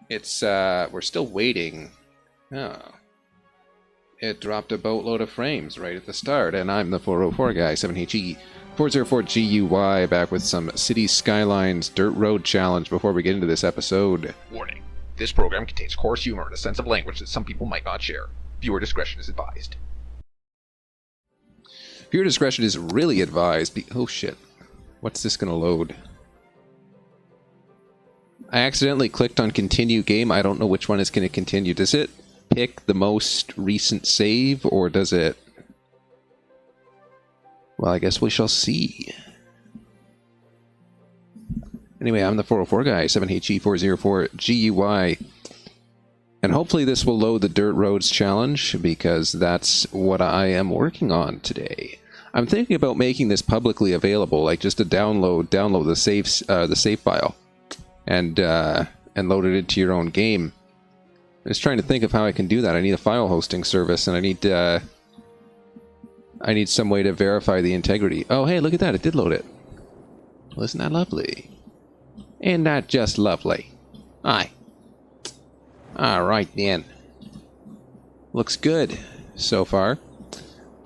It's, we're still waiting. Oh. It dropped a boatload of frames right at the start, and I'm the 404 guy, 7HE 404GUY, back with some City Skylines Dirt Road Challenge before we get into this episode. Warning. This program contains coarse humor and a sense of language that some people might not share. Viewer discretion is advised. Viewer discretion is really advised. Oh shit. What's this gonna load? I accidentally clicked on continue game. I don't know which one is going to continue. Does it pick the most recent save, or does it... Well, I guess we shall see. Anyway, I'm the 404 guy, 7HE404GUY. And hopefully this will load the Dirt Roads Challenge, because that's what I am working on today. I'm thinking about making this publicly available, like just to download the save file. And load it into your own game. I'm just trying to think of how I can do that. I need a file hosting service, and I need some way to verify the integrity. Oh, hey, look at that! It did load it. Well, isn't that lovely? Ain't that just lovely? Aye. All right then. Looks good so far.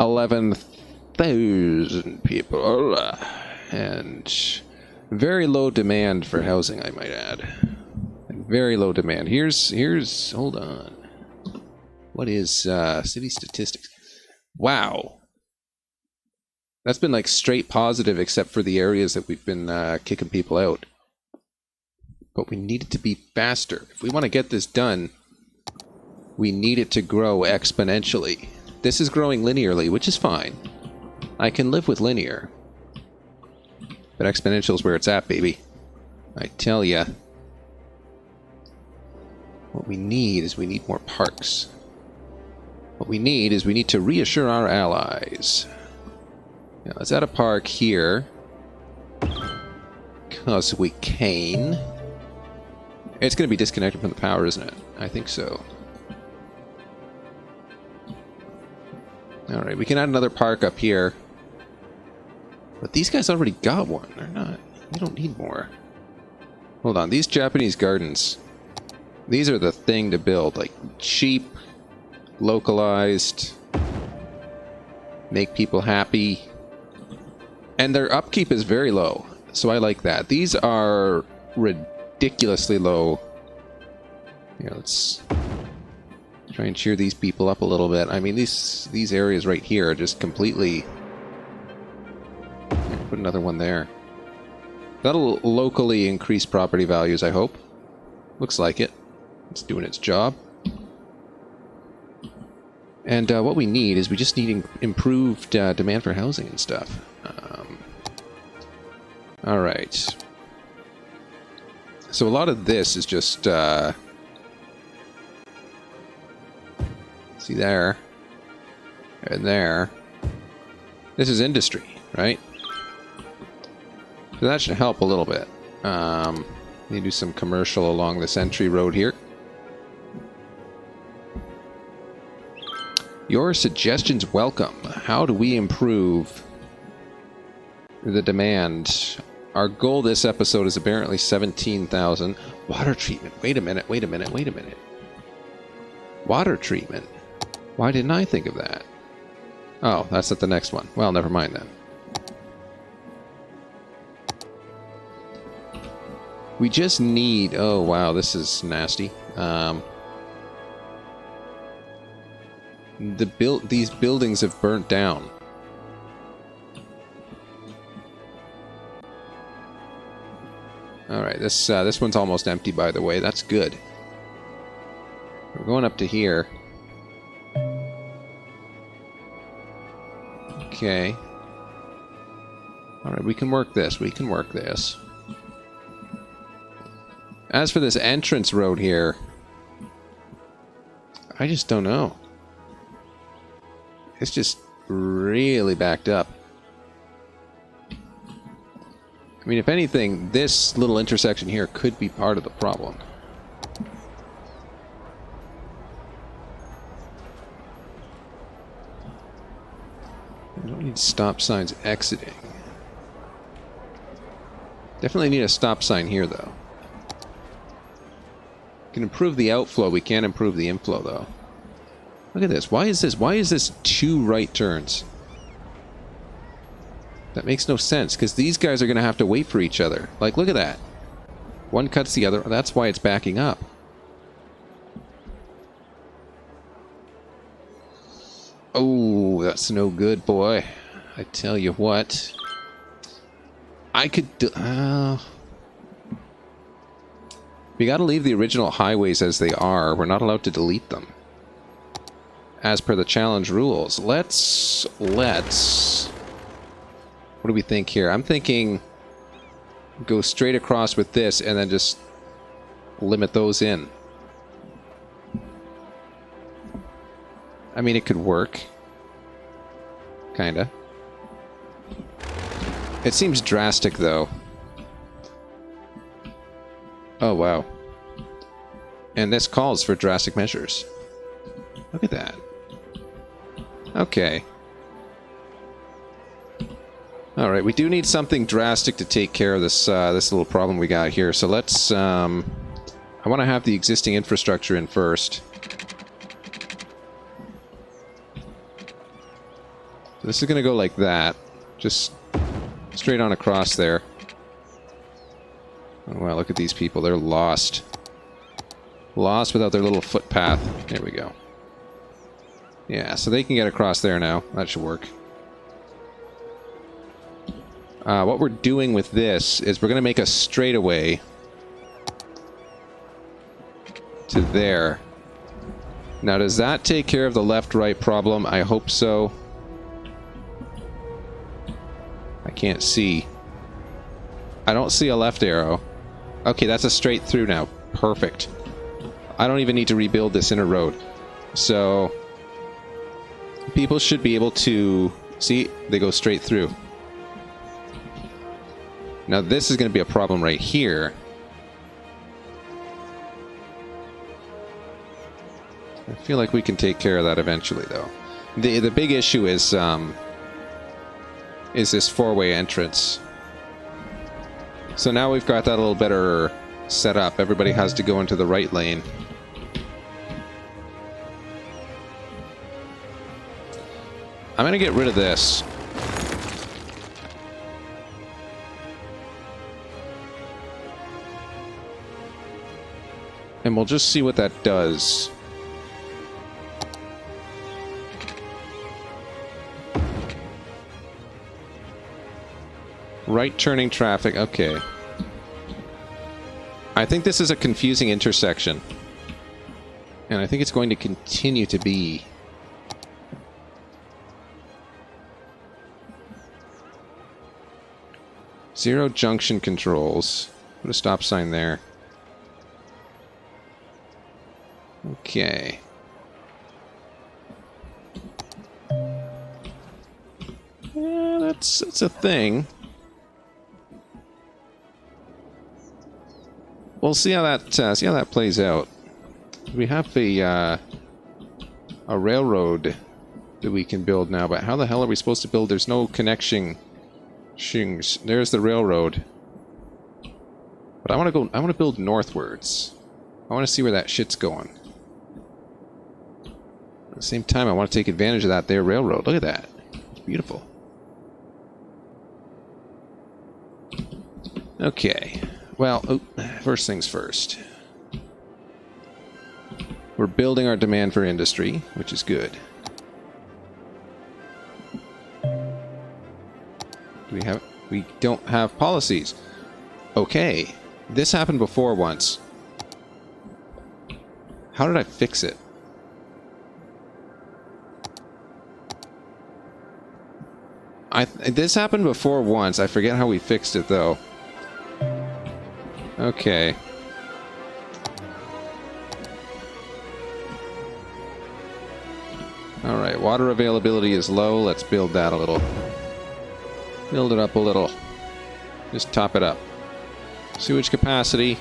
11,000 people, and very low demand for housing, I might add. Very low demand. Here's hold on. What is city statistics? Wow. That's been like straight positive except for the areas that we've been kicking people out. But we need it to be faster. If we want to get this done, we need it to grow exponentially. This is growing linearly, which is fine. I can live with linear. But exponential is where it's at, baby. I tell ya. What we need is we need more parks. What we need is we need to reassure our allies. Now, let's add a park here. Because we can. It's going to be disconnected from the power, isn't it? I think so. Alright, we can add another park up here. But these guys already got one. They're not... They don't need more. Hold on. These Japanese gardens. These are the thing to build. Like, cheap, localized, make people happy. And their upkeep is very low. So I like that. These are ridiculously low. Here, let's try and cheer these people up a little bit. I mean, these areas right here are just completely... Put another one there. That'll locally increase property values, I hope. Looks like it. It's doing its job. And what we need is we just need improved demand for housing and stuff. Alright. So a lot of this is just... see there. And there. This is industry, right? So that should help a little bit. Need to do some commercial along this entry road here. Your suggestions welcome. How do we improve the demand? Our goal this episode is apparently 17,000. Water treatment. Wait a minute, wait a minute, wait a minute. Water treatment? Why didn't I think of that? Oh, that's at the next one. Well, never mind then. We just need... Oh, wow, this is nasty. These buildings have burnt down. Alright, this one's almost empty, by the way. That's good. We're going up to here. Okay. Alright, we can work this. We can work this. As for this entrance road here, I just don't know. It's just really backed up. I mean, if anything, this little intersection here could be part of the problem. I don't need stop signs exiting. Definitely need a stop sign here, though. can improve the outflow. We can't improve the inflow, though. Look at this. Why is this? Why is this 2 right turns? That makes no sense, because these guys are going to have to wait for each other. Like, look at that. One cuts the other. That's why it's backing up. Oh, that's no good, boy. I tell you what. I could do... we gotta leave the original highways as they are. We're not allowed to delete them. As per the challenge rules. Let's... What do we think here? I'm thinking... go straight across with this and then just limit those in. I mean, it could work. Kinda. It seems drastic, though. Oh, wow. And this calls for drastic measures. Look at that. Okay. Alright, we do need something drastic to take care of this this little problem we got here. So let's... I want to have the existing infrastructure in first. This is going to go like that. Just straight on across there. Oh, wow, look at these people. They're lost. Lost without their little footpath. There we go. Yeah, so they can get across there now. That should work. What we're doing with this is we're going to make a straightaway to there. Now, does that take care of the left-right problem? I hope so. I can't see. I don't see a left arrow. Okay, that's a straight through now. Perfect. I don't even need to rebuild this inner road. So, people should be able to... See, they go straight through. Now this is going to be a problem right here. I feel like we can take care of that eventually, though. The big issue is this four-way entrance. So now we've got that a little better set up. Everybody has to go into the right lane. I'm going to get rid of this. And we'll just see what that does. Right turning traffic, okay. I think this is a confusing intersection. And I think it's going to continue to be. Zero junction controls. Put a stop sign there. Okay. Yeah, that's a thing. We'll see how that plays out. We have a railroad that we can build now, but how the hell are we supposed to build? There's no connection. There's the railroad. But I want to build northwards. I want to see where that shit's going. At the same time, I want to take advantage of that there railroad. Look at that. It's beautiful. Okay. Well, first things first. We're building our demand for industry, which is good. We don't have policies. Okay. This happened before once. How did I fix it? This happened before once. I forget how we fixed it, though. Okay. Alright, water availability is low. Let's build that a little. Build it up a little. Just top it up. Sewage capacity.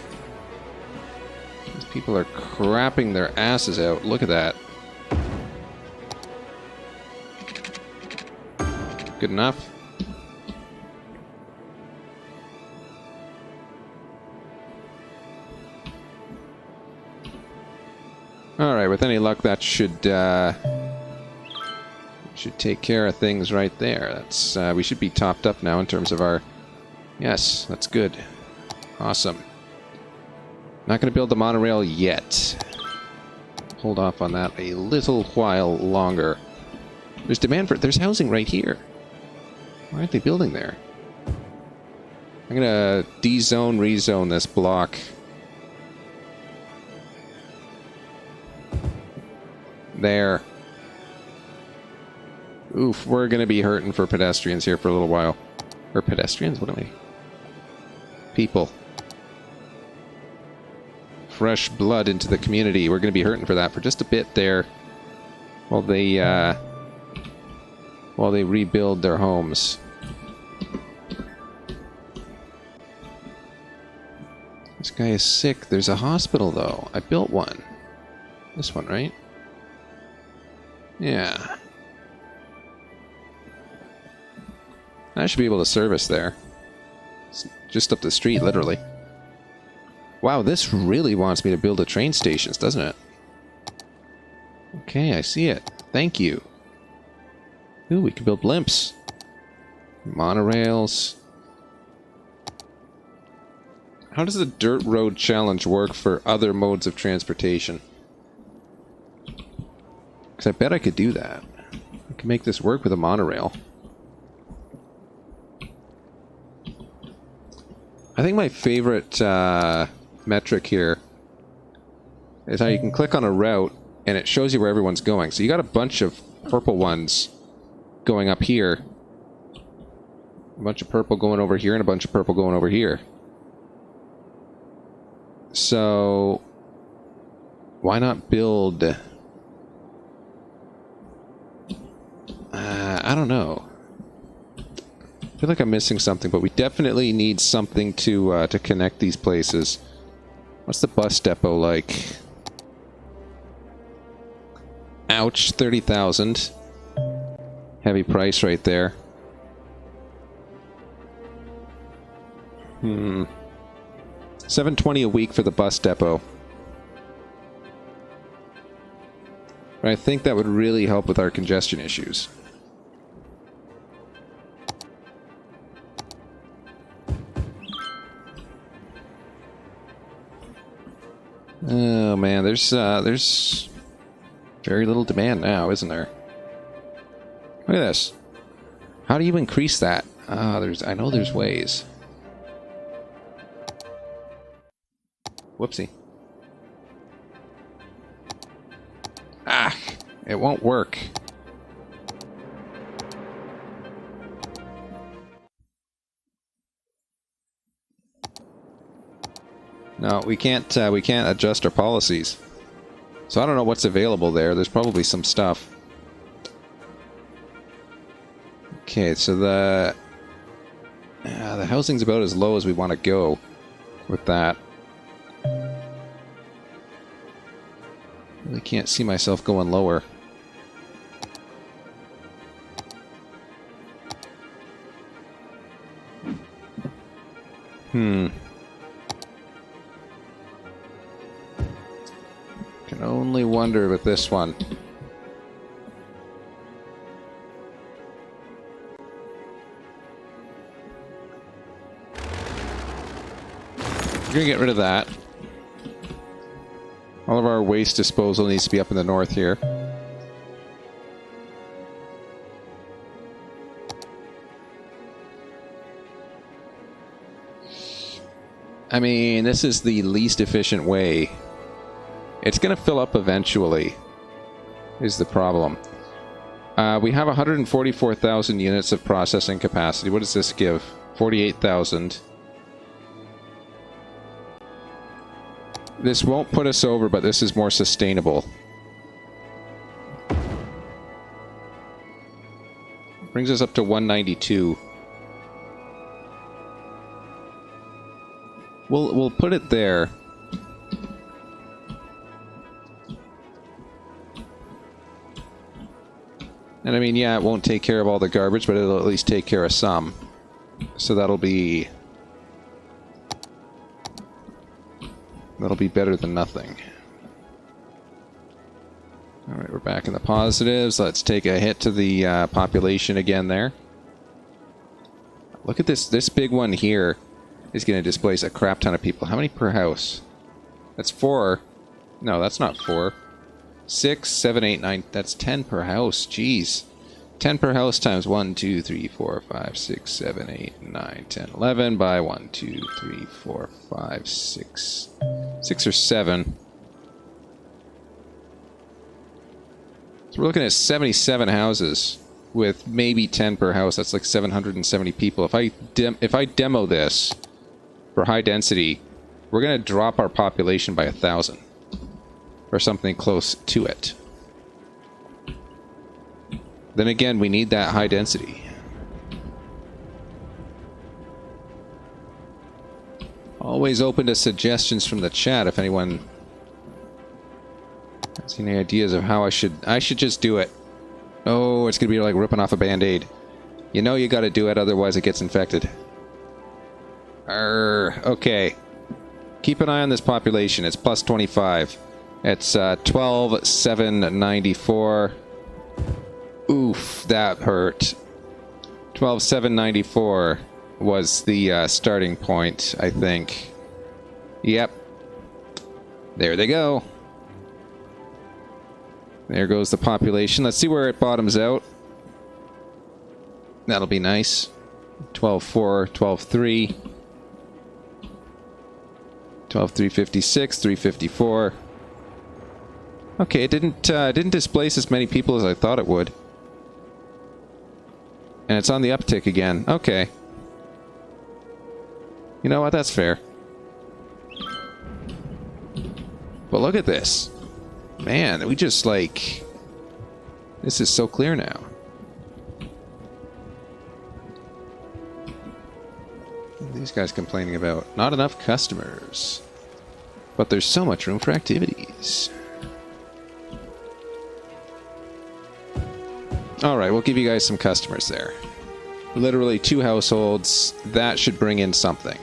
These people are crapping their asses out. Look at that. Good enough. Alright, with any luck that should take care of things right there. That's we should be topped up now in terms of our... Yes, that's good. Awesome. Not going to build the monorail yet. Hold off on that a little while longer. There's demand for... There's housing right here. Why aren't they building there? I'm going to de-zone, rezone this block. There. Oof, we're going to be hurting for pedestrians here for a little while. Or pedestrians? What am I? People. Fresh blood into the community. We're going to be hurting for that for just a bit there. While they rebuild their homes. This guy is sick. There's a hospital, though. I built one. This one, right? Yeah. I should be able to service there. It's just up the street, literally. Wow, this really wants me to build a train station, doesn't it? Okay, I see it. Thank you. Ooh, we can build blimps. Monorails. How does the dirt road challenge work for other modes of transportation? Because I bet I could do that. I can make this work with a monorail. I think my favorite metric here is how you can click on a route and it shows you where everyone's going. So you got a bunch of purple ones going up here. A bunch of purple going over here and a bunch of purple going over here. So, why not build... I don't know. I feel like I'm missing something, but we definitely need something to connect these places. What's the bus depot like? Ouch, 30,000. Heavy price right there. $720 a week for the bus depot. I think that would really help with our congestion issues. Oh man, there's very little demand now, isn't there? Look at this. How do you increase that? I know there's ways. Whoopsie. Ah, it won't work. No, we can't adjust our policies. So I don't know what's available there. There's probably some stuff. Okay, so the housing's about as low as we want to go with that. Really can't see myself going lower. Can only wonder with this one. We're gonna get rid of that. All of our waste disposal needs to be up in the north here. I mean, this is the least efficient way. It's going to fill up eventually, is the problem. We have 144,000 units of processing capacity. What does this give? 48,000. This won't put us over, but this is more sustainable. Brings us up to 192. We'll put it there. And I mean, yeah, it won't take care of all the garbage, but it'll at least take care of some. So that'll be better than nothing. Alright, we're back in the positives. Let's take a hit to the population again there. Look at this. This big one here is going to displace a crap ton of people. How many per house? That's 4. No, that's not 4. 6, 7, 8, 9. That's 10 per house. Jeez. 10 per house times 1, 2, 3, 4, 5, 6, 7, 8, 9, 10, 11 by 1, 2, 3, 4, 5, 6. 6 or 7. So we're looking at 77 houses with maybe 10 per house. That's like 770 people. If I demo this for high density, we're going to drop our population by 1,000 or something close to it. Then again, we need that high density. Always open to suggestions from the chat if anyone has any ideas of how I should just do it. Oh, it's gonna be like ripping off a band-aid. You know you gotta do it, otherwise it gets infected. Okay. Keep an eye on this population. It's plus 25. It's 12,794. Oof, that hurt. 12,794 was the starting point, I think. Yep. There they go. There goes the population. Let's see where it bottoms out. That'll be nice. 12,4, 12,3. 12,356, 354. Okay, it didn't displace as many people as I thought it would. And it's on the uptick again. Okay. You know what? That's fair. But look at this. Man, we just like... This is so clear now. These guys complaining about not enough customers. But there's so much room for activities. Alright, we'll give you guys some customers there. Literally 2 households. That should bring in something.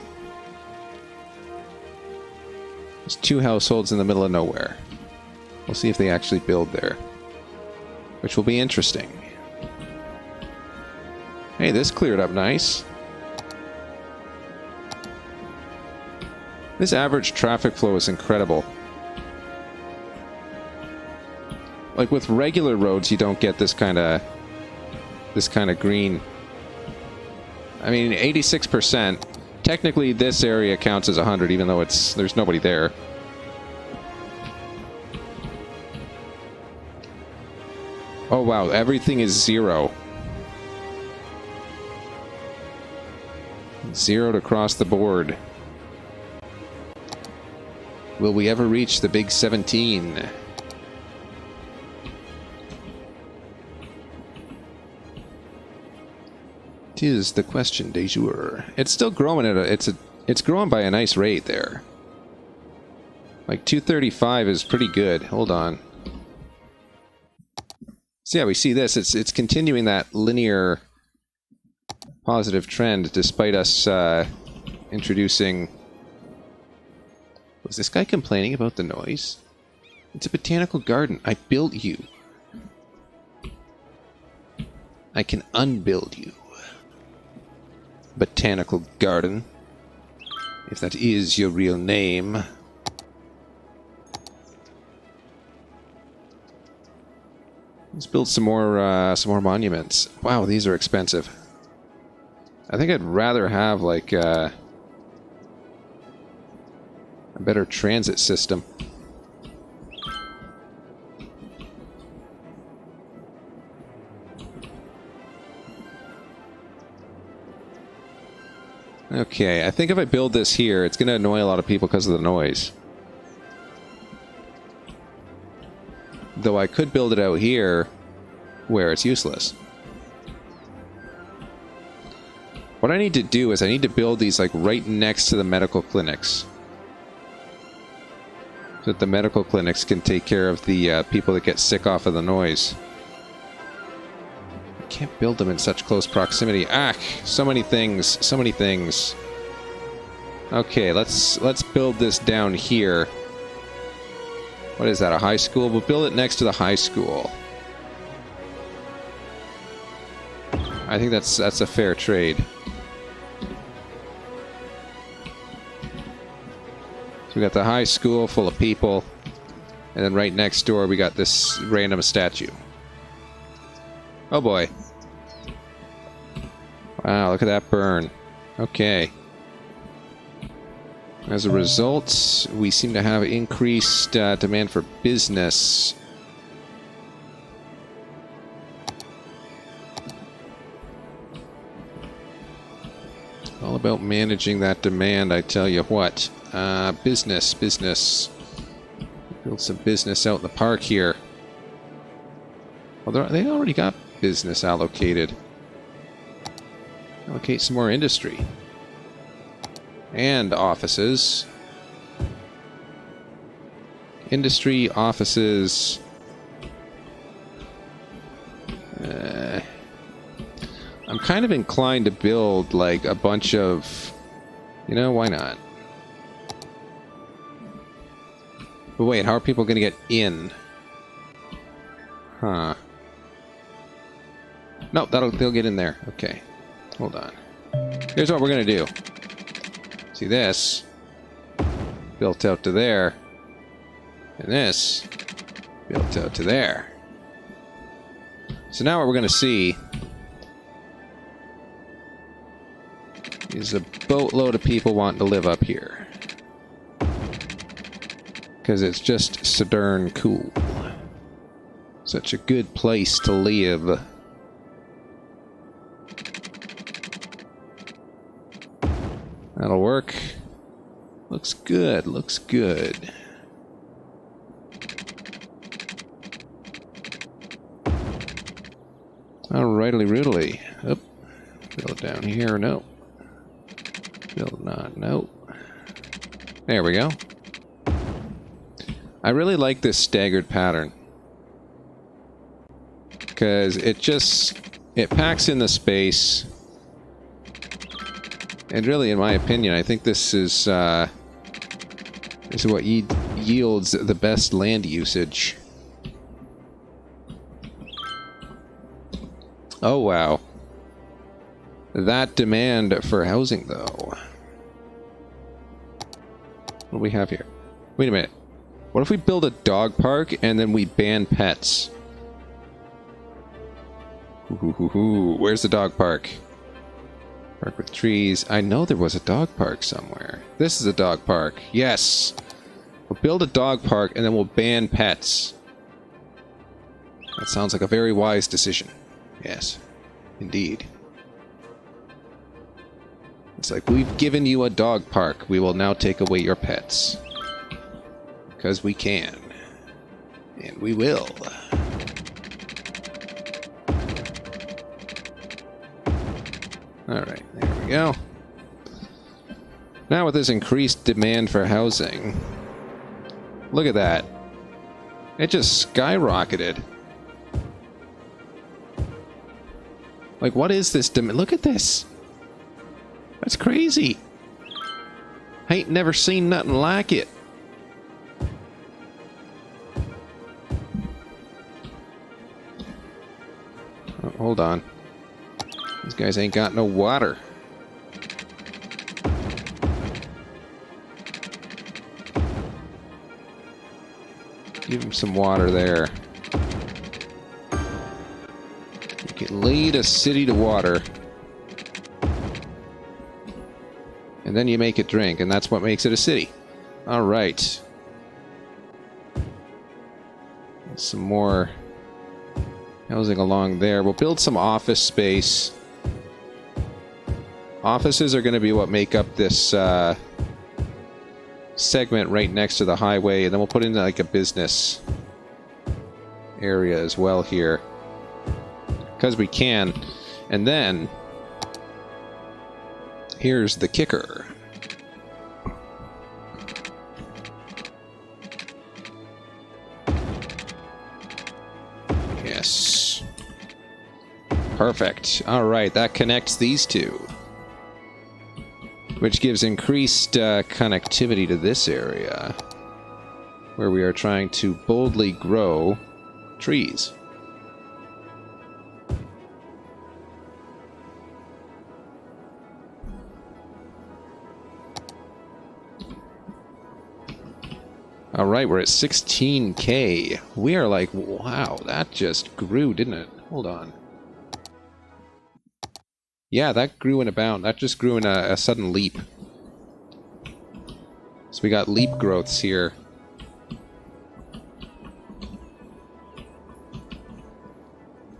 There's 2 households in the middle of nowhere. We'll see if they actually build there. Which will be interesting. Hey, this cleared up nice. This average traffic flow is incredible. Like with regular roads, you don't get this kind of green. I mean, 86%. Technically, this area counts as 100, even though there's nobody there. Oh wow, everything is 0. 0'd across the board. Will we ever reach the big 17? Tis the question de jour. It's still growing at it's growing by a nice rate there. Like 235 is pretty good. Hold on. So yeah, we see this. It's continuing that linear positive trend despite us introducing... Was this guy complaining about the noise? It's a botanical garden. I built you. I can unbuild you. Botanical garden. If that is your real name. Let's build some more monuments. Wow, these are expensive. I think I'd rather have like a better transit system. Okay, I think if I build this here, it's going to annoy a lot of people because of the noise. Though I could build it out here where it's useless. What I need to do is I need to build these like right next to the medical clinics. So that the medical clinics can take care of the people that get sick off of the noise. I can't build them in such close proximity. Ah, so many things, so many things. Okay, let's build this down here. What is that, a high school? We'll build it next to the high school. I think that's a fair trade. So we got the high school full of people, and then right next door we got this random statue. Oh boy. Wow, look at that burn. Okay. As a result, we seem to have increased demand for business. All about managing that demand, I tell you what. Business. Build some business out in the park here. Well, they already got business allocated. Allocate some more industry. And offices. Industry, offices. I'm kind of inclined to build like a bunch of... You know, why not? But wait, how are people going to get in? Huh. No, they'll get in there. Okay. Hold on. Here's what we're going to do. See this? Built out to there. And this built out to there. So now what we're going to see is a boatload of people wanting to live up here. Because it's just so darn cool. Such a good place to live. That'll work. Looks good, looks good. Alrightly roodly. Oop. Build down here, no. Build not, no. There we go. I really like this staggered pattern. Because it packs in the space. And really, in my opinion, I think this is what yields the best land usage. Oh, wow. That demand for housing, though. What do we have here? Wait a minute. What if we build a dog park and then we ban pets? Where's the dog park? Park with trees. I know there was a dog park somewhere. This is a dog park. Yes! We'll build a dog park and then we'll ban pets. That sounds like a very wise decision. Yes. Indeed. It's like, we've given you a dog park. We will now take away your pets. Because we can. And we will. Alright, there we go. Now with this increased demand for housing, look at that. It just skyrocketed. Like, what is this demand? Look at this. That's crazy. I ain't never seen nothing like it. Oh, hold on. These guys ain't got no water. Give them some water there. You can lead a city to water. And then you make it drink, and that's what makes it a city. Alright. Some more housing along there. We'll build some office space. Offices are going to be what make up this segment right next to the highway, and then we'll put in like a business area as well here. Because we can. And then here's the kicker. Yes. Perfect. Alright, that connects these two. Which gives increased connectivity to this area. where we are trying to boldly grow trees. Alright, we're at 16k. We are like, wow, that just grew, didn't it? Hold on. Yeah, that grew in a bound. That just grew in a sudden leap. So we got leap growths here.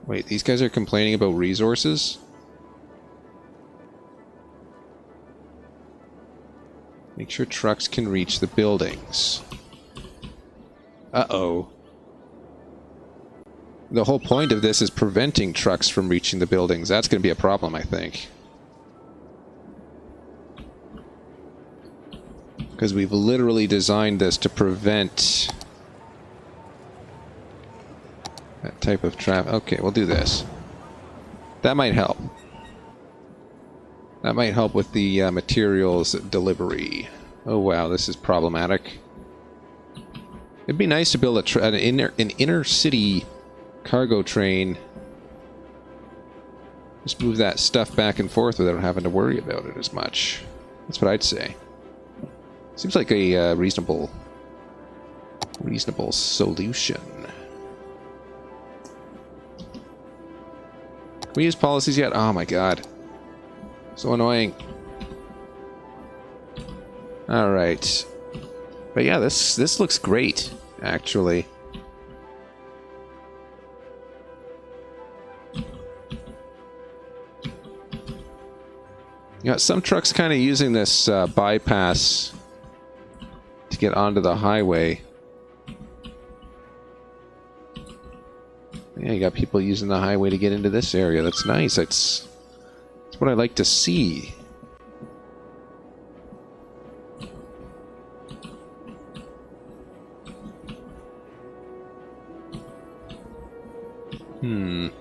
Wait, these guys are complaining about resources? Make sure trucks can reach the buildings. Uh-oh. The whole point of this is preventing trucks from reaching the buildings. That's going to be a problem, I think. Because we've literally designed this to prevent that type of traffic. Okay, we'll do this. That might help. That might help with the materials delivery. Oh wow, this is problematic. It'd be nice to build an inner city cargo train. Just move that stuff back and forth without having to worry about it as much. That's what I'd say. Seems like a reasonable solution. Can we use policies yet? Oh my god. So annoying. Alright. But yeah, this looks great, actually. You got some trucks kind of using this bypass to get onto the highway. Yeah, you got people using the highway to get into this area. That's nice. That's what I like to see. We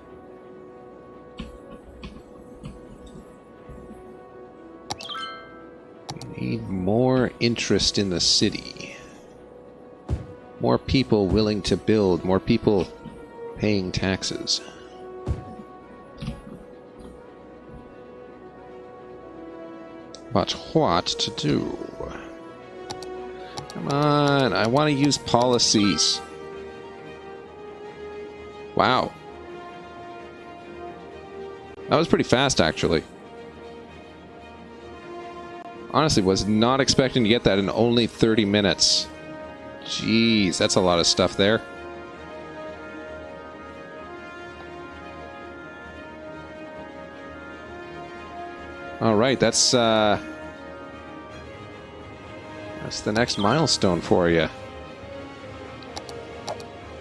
need more interest in the city. More people willing to build. More people paying taxes. But what to do? Come on, I want to use policies. Wow. That was pretty fast, actually. Honestly, was not expecting to get that in only 30 minutes. Jeez, that's a lot of stuff there. Alright, that's the next milestone for you.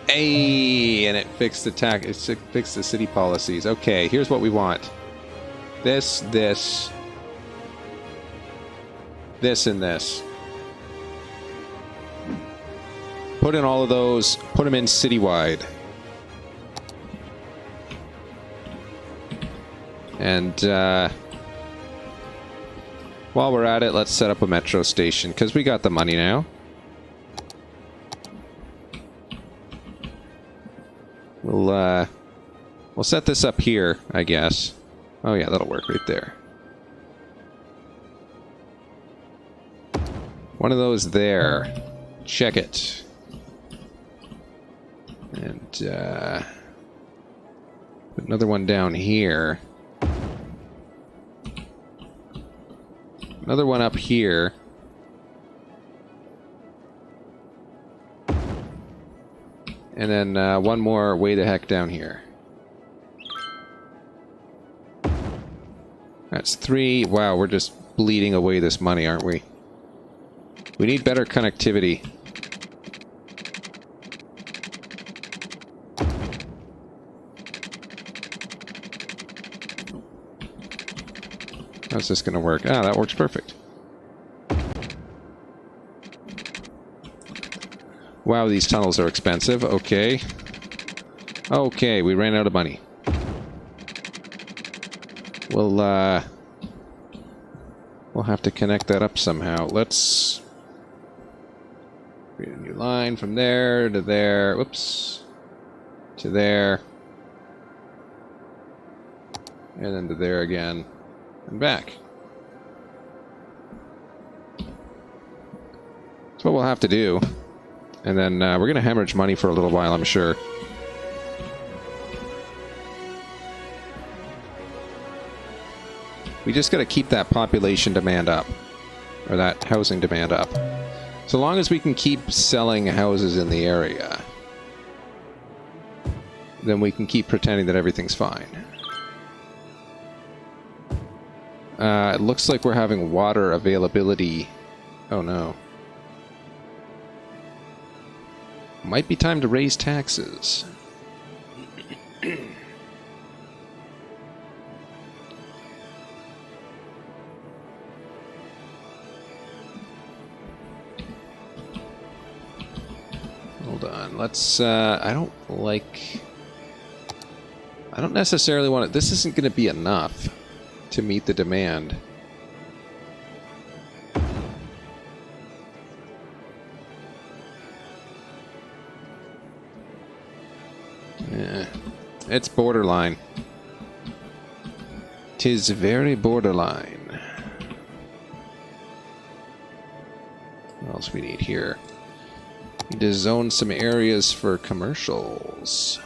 Hey, and it fixed the it fixed the city policies. Okay, here's what we want. This, and this. Put in all of those, put them in citywide. And while we're at it, let's set up a metro station, because we got the money now. We'll set this up here, I guess. Oh yeah, that'll work right there. One of those there. Check it. And put another one down here. Another one up here. And then one more way the heck down here. That's 3. Wow, we're just bleeding away this money, aren't we? We need better connectivity. How's this going to work? Ah, that works perfect. Wow, these tunnels are expensive. Okay. Okay, we ran out of money. We'll have to connect that up somehow. Let's Create a new line from there to there. Whoops. To there. And then to there again. And back. That's what we'll have to do. And then we're going to hemorrhage money for a little while, I'm sure. We just got to keep that population demand up. Or that housing demand up. So long as we can keep selling houses in the area, then we can keep pretending that everything's fine. It looks like we're having water availability. Oh no. Might be time to raise taxes. Hold on, let's, I don't necessarily want it. This isn't going to be enough to meet the demand. It's borderline. 'Tis very borderline. What else we need here? Need to zone some areas for commercials.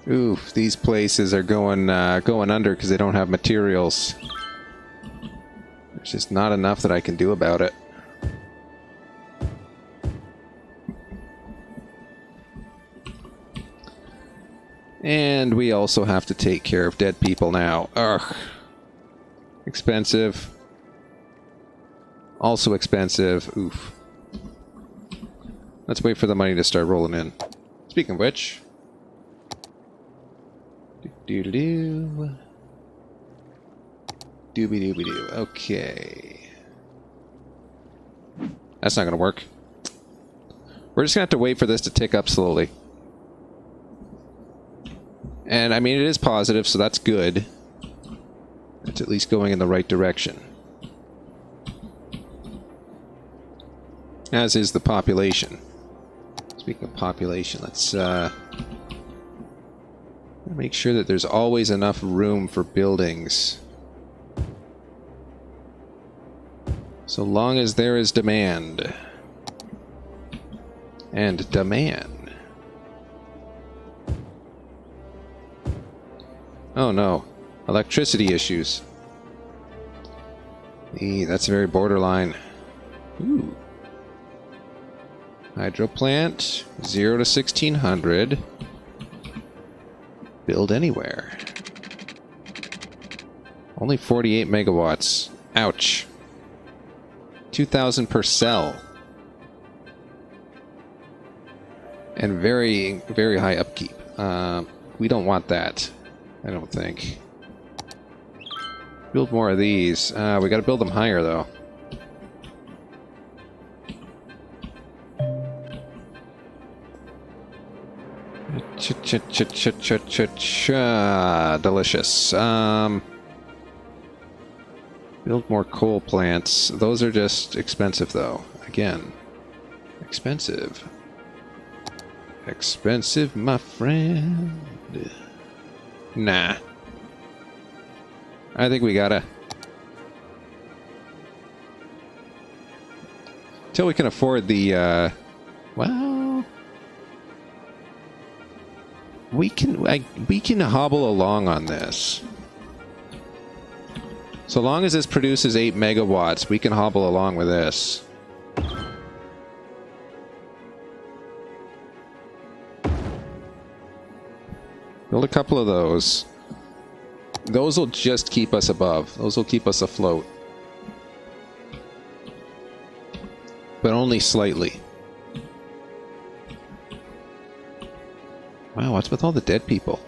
Oof, these places are going under because they don't have materials. There's just not enough that I can do about it. And we also have to take care of dead people now. Ugh. Expensive. Also expensive. Oof. Let's wait for the money to start rolling in. Speaking of which... Doo-doo-doo. Doobie-doobie-doo. Okay. That's not gonna work. We're just gonna have to wait for this to tick up slowly. And, I mean, it is positive, so that's good. It's at least going in the right direction. As is the population. Speaking of population, let's, make sure that there's always enough room for buildings. So long as there is demand. And demand. Oh no. Electricity issues. That's very borderline. Ooh. Hydro plant. 0 to 1600. Build anywhere. Only 48 megawatts. Ouch. 2,000 per cell. And very, very high upkeep. We don't want that. I don't think. Build more of these. We gotta build them higher, though. Delicious. Build more coal plants. Those are just expensive, though. Again. Expensive. Expensive, my friend. Nah. I think we gotta... Till we can afford the, well... We can hobble along on this. So long as this produces 8 megawatts, we can hobble along with this. Build a couple of those. Those will just keep us above. Those will keep us afloat. But only slightly. Wow, what's with all the dead people?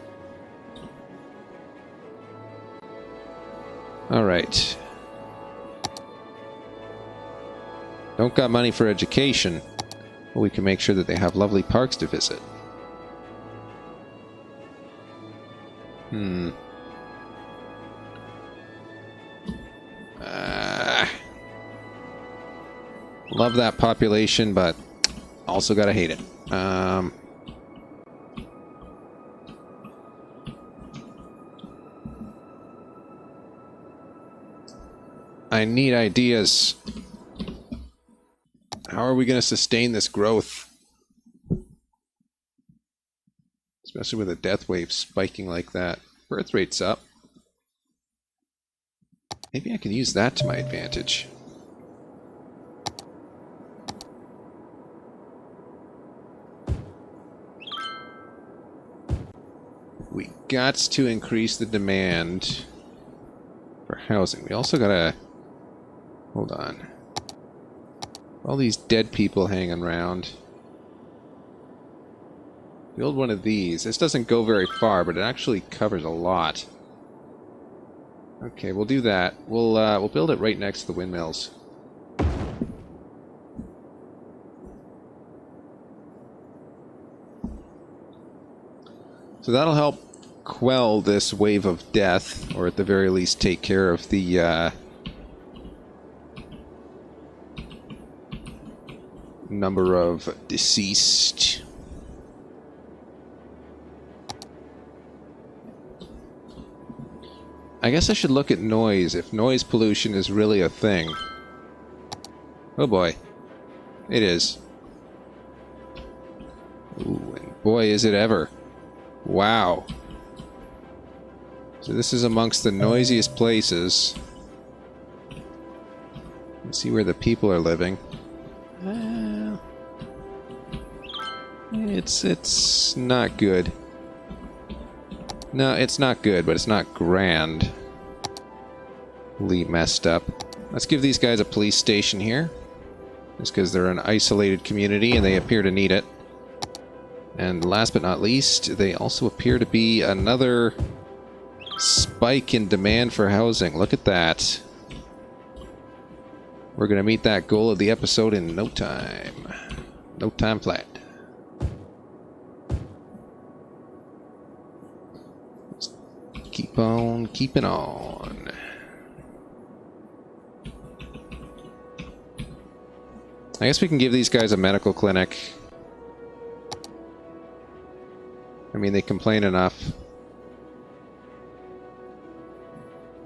Alright. Don't got money for education. we can make sure that they have lovely parks to visit. Love that population, but also gotta hate it. I need ideas. How are we going to sustain this growth? Especially with a death wave spiking like that. Birth rate's up. Maybe I can use that to my advantage. We got to increase the demand for housing. We also gotta... Hold on. All these dead people hanging around. Build one of these. This doesn't go very far, but it actually covers a lot. Okay, we'll do that. We'll build it right next to the windmills. So that'll help quell this wave of death, or at the very least take care of the number of deceased. I guess I should look at noise, if noise pollution is really a thing. Oh boy. It is. Ooh, and boy is it ever. Wow. So this is amongst the noisiest places. Let's see where the people are living. It's not good. No, it's not good, but it's not grandly messed up. Let's give these guys a police station here. Just because they're an isolated community and they appear to need it. And last but not least, they also appear to be another spike in demand for housing. Look at that. We're going to meet that goal of the episode in no time. No time flat. Let's keep on keeping on. I guess we can give these guys a medical clinic. I mean, they complain enough.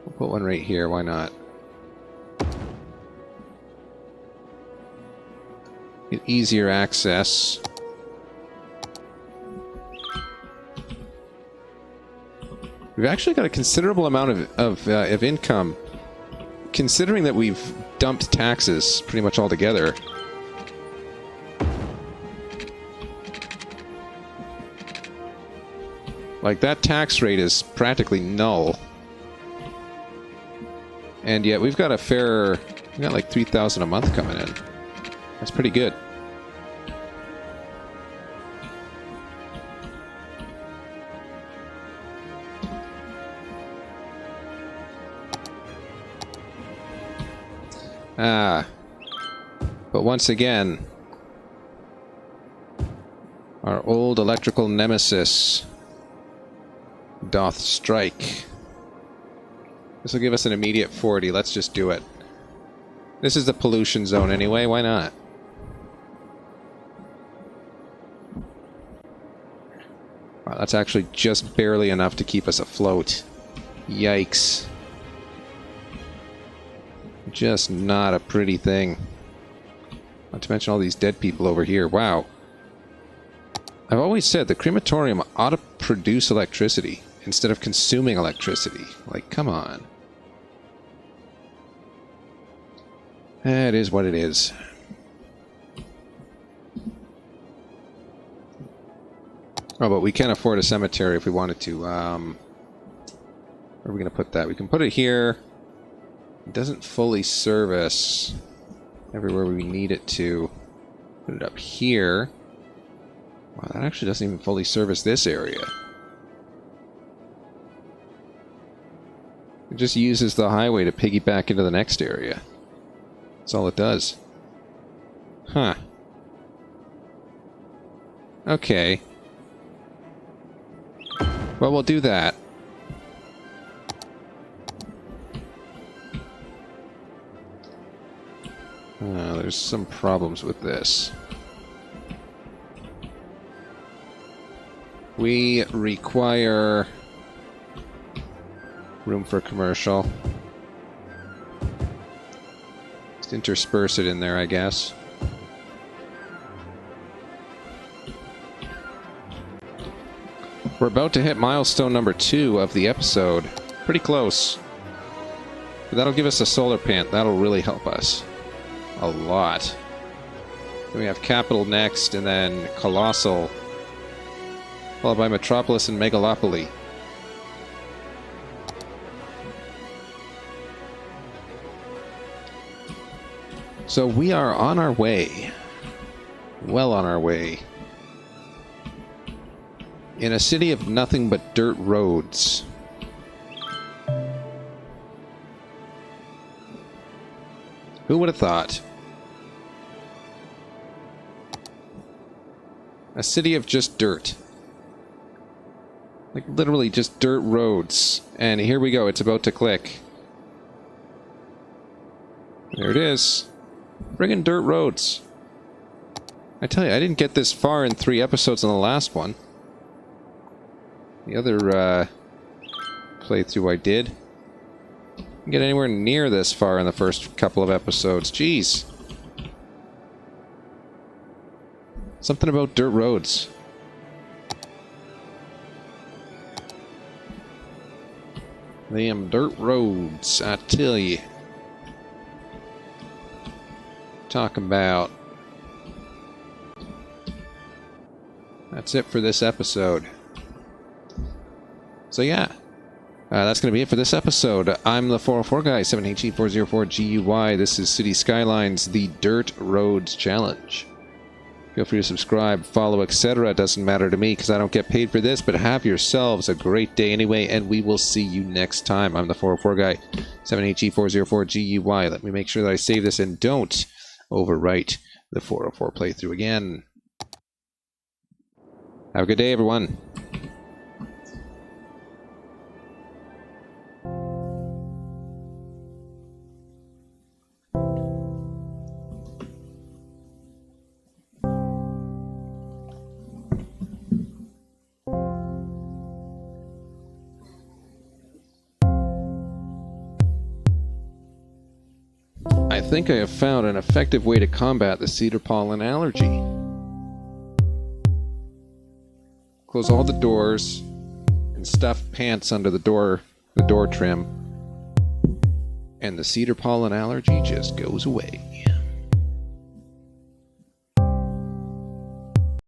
We'll put one right here, why not? Get easier access. We've actually got a considerable amount of income, considering that we've dumped taxes pretty much altogether. Like, that tax rate is practically null. And yet we've got a fair... we got like 3,000 a month coming in. That's pretty good. But once again, our old electrical nemesis doth strike. This will give us an immediate 40. Let's just do it. This is the pollution zone anyway, why not? Wow, that's actually just barely enough to keep us afloat. Yikes. Just not a pretty thing. Not to mention all these dead people over here. Wow. I've always said the crematorium ought to produce electricity instead of consuming electricity. Like, come on. It is what it is. Oh, but we can afford a cemetery if we wanted to. Where are we going to put that? We can put it here. It doesn't fully service everywhere we need it to. Put it up here. Wow, that actually doesn't even fully service this area. It just uses the highway to piggyback into the next area. That's all it does. Huh. Okay. Well, we'll do that. There's some problems with this. We require room for commercial. Just intersperse it in there, I guess. We're about to hit milestone number 2 of the episode. Pretty close. But that'll give us a solar pant. That'll really help us. A lot. Then we have Capital next, and then Colossal. Followed by Metropolis and Megalopoly. So we are on our way. Well on our way. In a city of nothing but dirt roads. Who would have thought? A city of just dirt. Like, literally just dirt roads. And here we go, it's about to click. There it is. Friggin' dirt roads. I tell you, I didn't get this far in 3 episodes on the last one. The other, playthrough I did. Didn't get anywhere near this far in the first couple of episodes. Jeez. Something about dirt roads. Them dirt roads, I tell you. Talk about. That's it for this episode. So yeah, that's going to be it for this episode. I'm the 404 guy, 7HE404GUY. This is City Skylines, the Dirt Roads Challenge. Feel free to subscribe, follow, etc. It doesn't matter to me because I don't get paid for this, but have yourselves a great day anyway, and we will see you next time. I'm the 404 guy, 7HE404GUY. Let me make sure that I save this and don't overwrite the 404 playthrough again. Have a good day, everyone. I think I have found an effective way to combat the cedar pollen allergy. Close all the doors and stuff pants under the door trim, and the cedar pollen allergy just goes away.